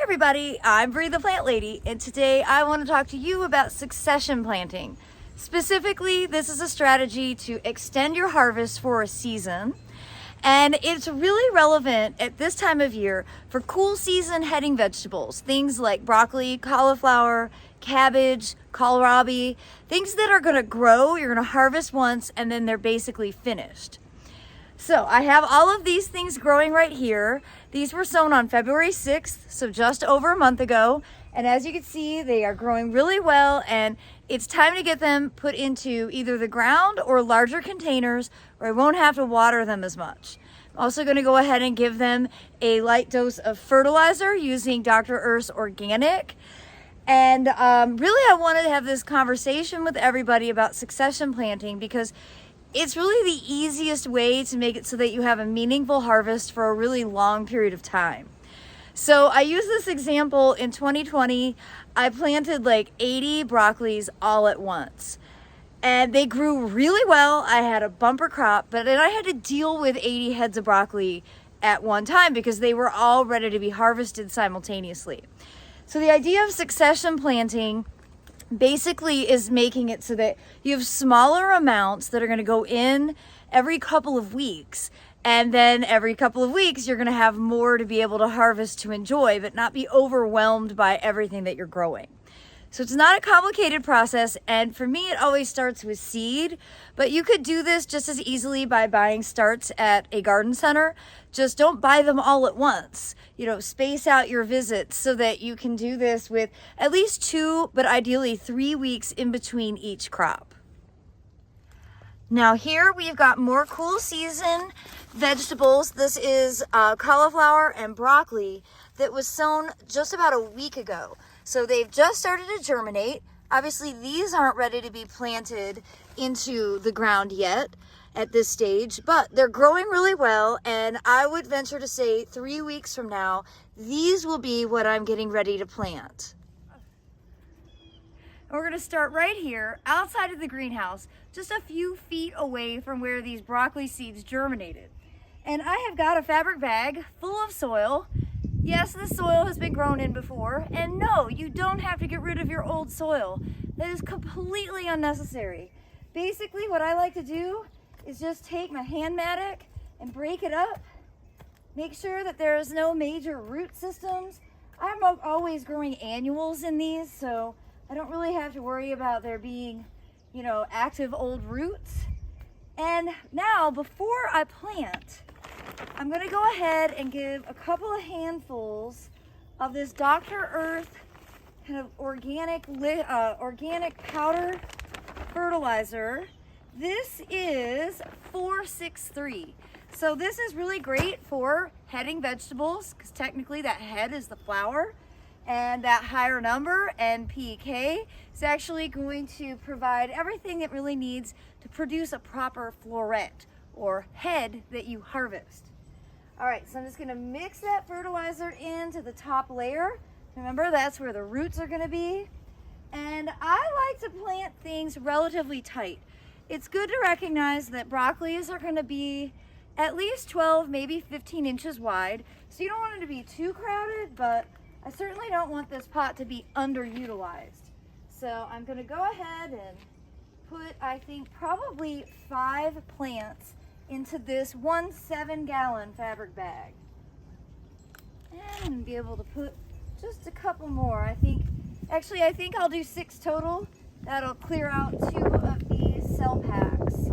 everybody, I'm Bree the Plant Lady, and today I want to talk to you about succession planting. Specifically, this is a strategy to extend your harvest for a season, and it's really relevant at this time of year for cool season heading vegetables, things like broccoli, cauliflower, cabbage, kohlrabi, things that are going to grow, you're going to harvest once, and then they're basically finished. So I have all of these things growing right here. These were sown on February 6th, so just over a month ago. And as you can see, they are growing really well, and it's time to get them put into either the ground or larger containers where I won't have to water them as much. I'm also going to go ahead and give them a light dose of fertilizer using Dr. Earth's Organic. And really I wanted to have this conversation with everybody about succession planting because it's really the easiest way to make it so that you have a meaningful harvest for a really long period of time. So I use this example in 2020. I planted like 80 broccolis all at once. And they grew really well. I had a bumper crop, but then I had to deal with 80 heads of broccoli at one time because they were all ready to be harvested simultaneously. So the idea of succession planting basically is making it so that you have smaller amounts that are going to go in every couple of weeks, and then every couple of weeks you're going to have more to be able to harvest to enjoy, but not be overwhelmed by everything that you're growing. So it's not a complicated process, and for me it always starts with seed, but you could do this just as easily by buying starts at a garden center. Just don't buy them all at once. Space out your visits so that you can do this with at least 2, but ideally 3 weeks in between each crop. Now here we've got more cool season vegetables. This is cauliflower and broccoli that was sown just about a week ago. So they've just started to germinate. Obviously these aren't ready to be planted into the ground yet at this stage, but they're growing really well, and I would venture to say 3 weeks from now, these will be what I'm getting ready to plant. We're going to start right here outside of the greenhouse, just a few feet away from where these broccoli seeds germinated. And I have got a fabric bag full of soil. Yes, this soil has been grown in before, and no, you don't have to get rid of your old soil. That is completely unnecessary. Basically, what I like to do is just take my hand mattock and break it up. Make sure that there is no major root systems. I'm always growing annuals in these, so I don't really have to worry about there being, active old roots. And now, before I plant, I'm going to go ahead and give a couple of handfuls of this Dr. Earth kind of organic powder fertilizer. This is 463. So this is really great for heading vegetables because technically that head is the flower, and that higher number, NPK, is actually going to provide everything it really needs to produce a proper floret or head that you harvest. All right, so I'm just gonna mix that fertilizer into the top layer. Remember, that's where the roots are gonna be. And I like to plant things relatively tight. It's good to recognize that broccolis are gonna be at least 12, maybe 15 inches wide. So you don't want it to be too crowded, but I certainly don't want this pot to be underutilized. So I'm gonna go ahead and put, I think, probably 5 plants into this 1 7-gallon fabric bag. And I'm gonna be able to put just a couple more. I think I'll do 6 total. That'll clear out 2 of these cell packs.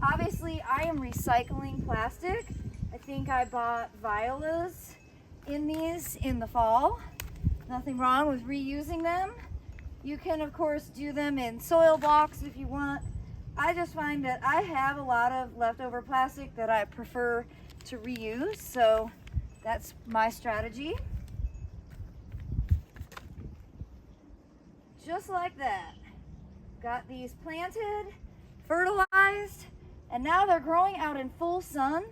Obviously, I am recycling plastic. I think I bought violas in these in the fall. Nothing wrong with reusing them. You can, of course, do them in soil blocks if you want. I just find that I have a lot of leftover plastic that I prefer to reuse, so that's my strategy. Just like that. Got these planted, fertilized, and now they're growing out in full sun,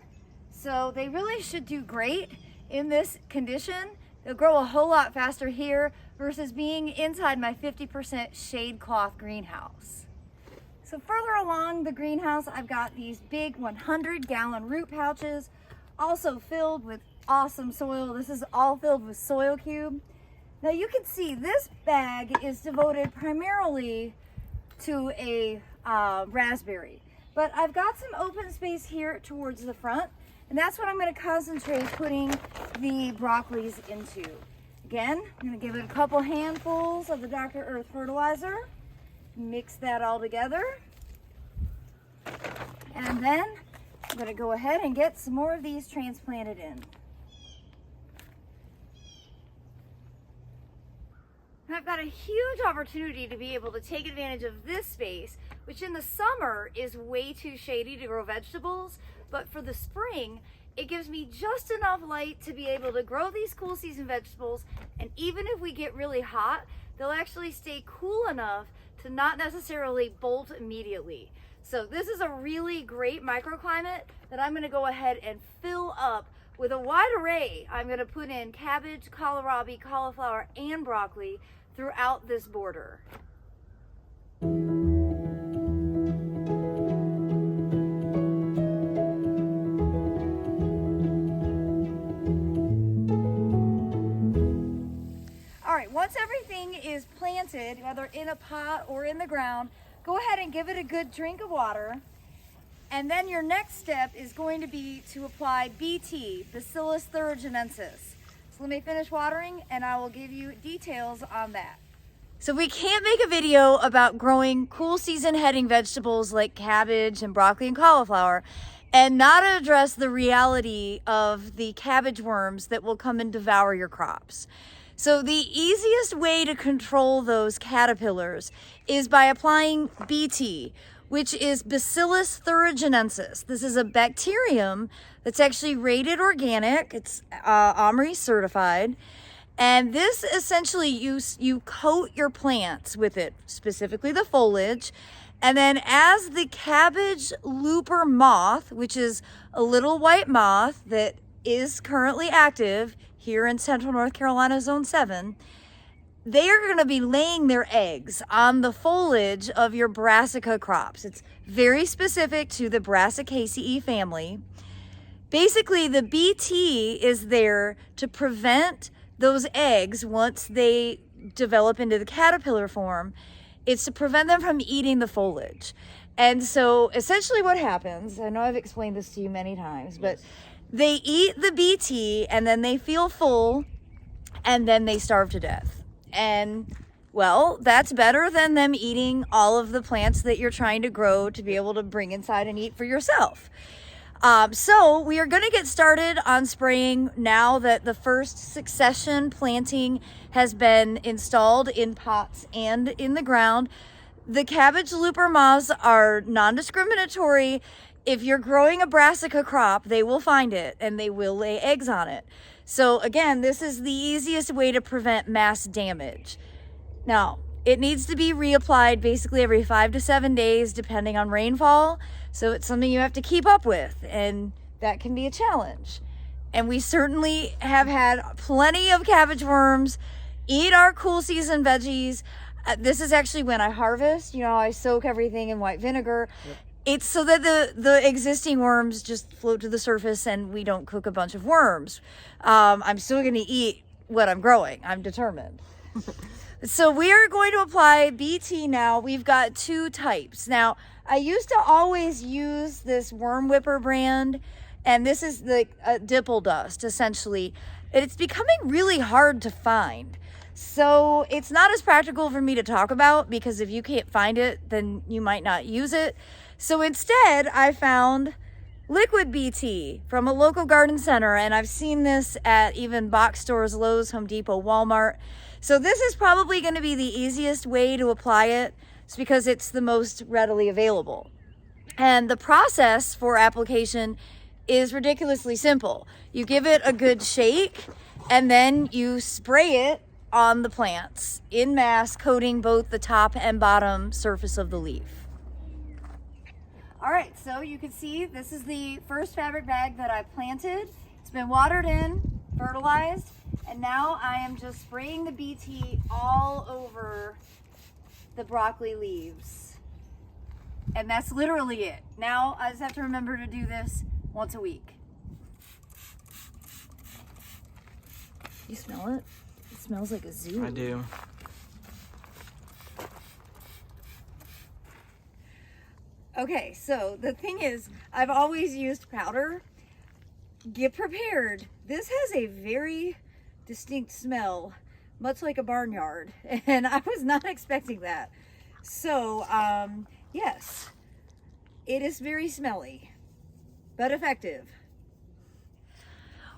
so they really should do great in this condition. They'll grow a whole lot faster here versus being inside my 50% shade cloth greenhouse. So further along the greenhouse, I've got these big 100-gallon root pouches, also filled with awesome soil. This is all filled with soil cube. Now you can see this bag is devoted primarily to a raspberry, but I've got some open space here towards the front, and that's what I'm going to concentrate putting the broccolis into. Again, I'm going to give it a couple handfuls of the Dr. Earth fertilizer, mix that all together, and then I'm going to go ahead and get some more of these transplanted in. I've got a huge opportunity to be able to take advantage of this space, which in the summer is way too shady to grow vegetables, but for the spring, it gives me just enough light to be able to grow these cool season vegetables, and even if we get really hot, they'll actually stay cool enough to not necessarily bolt immediately. So this is a really great microclimate that I'm going to go ahead and fill up with a wide array. I'm going to put in cabbage, kohlrabi, cauliflower, and broccoli throughout this border. All right, once everything is planted, whether in a pot or in the ground, go ahead and give it a good drink of water. And then your next step is going to be to apply BT, Bacillus thuringiensis. So let me finish watering and I will give you details on that. So we can't make a video about growing cool season heading vegetables like cabbage and broccoli and cauliflower and not address the reality of the cabbage worms that will come and devour your crops. So the easiest way to control those caterpillars is by applying BT, which is Bacillus thuringiensis. This is a bacterium that's actually rated organic. It's OMRI certified. And this essentially, you coat your plants with it, specifically the foliage. And then as the cabbage looper moth, which is a little white moth that is currently active here in Central North Carolina, Zone 7, they are going to be laying their eggs on the foliage of your brassica crops. It's very specific to the Brassicaceae family. Basically, the BT is there to prevent those eggs, once they develop into the caterpillar form, it's to prevent them from eating the foliage. And so essentially what happens, I know I've explained this to you many times, but they eat the BT and then they feel full and then they starve to death. And well, that's better than them eating all of the plants that you're trying to grow to be able to bring inside and eat for yourself. So we are going to get started on spraying now that the first succession planting has been installed in pots and in the ground. The cabbage looper moths are non-discriminatory. If you're growing a brassica crop, they will find it and they will lay eggs on it. So again, this is the easiest way to prevent mass damage. Now, it needs to be reapplied basically every 5 to 7 days, depending on rainfall. So it's something you have to keep up with, and that can be a challenge. And we certainly have had plenty of cabbage worms eat our cool season veggies. This is actually when I harvest. You know, I soak everything in white vinegar. Yep. It's so that the existing worms just float to the surface and we don't cook a bunch of worms. I'm still going to eat what I'm growing. I'm determined. So we are going to apply BT now. We've got 2 types. Now, I used to always use this Worm Whipper brand, and this is the dipple dust, essentially. It's becoming really hard to find. So it's not as practical for me to talk about, because if you can't find it, then you might not use it. So instead, I found liquid BT from a local garden center, and I've seen this at even box stores, Lowe's, Home Depot, Walmart. So this is probably going to be the easiest way to apply it. It's because it's the most readily available. And the process for application is ridiculously simple. You give it a good shake and then you spray it on the plants in mass, coating both the top and bottom surface of the leaf. All right, so you can see this is the first fabric bag that I planted. It's been watered in, fertilized, and now I am just spraying the BT all over the broccoli leaves. And that's literally it. Now I just have to remember to do this once a week. You smell it? It smells like a zoo. I do. Okay, so the thing is, I've always used powder. Get prepared. This has a very distinct smell, much like a barnyard, and I was not expecting that. So, yes, it is very smelly, but effective.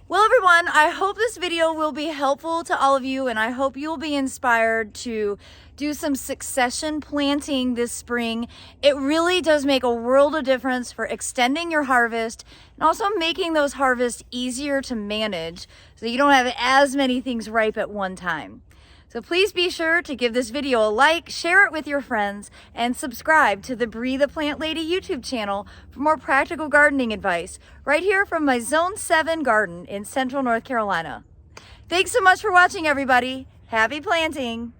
Well, everyone, I hope this video will be helpful to all of you, and I hope you'll be inspired to do some succession planting this spring. It really does make a world of difference for extending your harvest and also making those harvests easier to manage so you don't have as many things ripe at one time. So please be sure to give this video a like, share it with your friends, and subscribe to the Bree the Plant Lady YouTube channel for more practical gardening advice right here from my Zone 7 garden in Central North Carolina. Thanks so much for watching, everybody. Happy planting!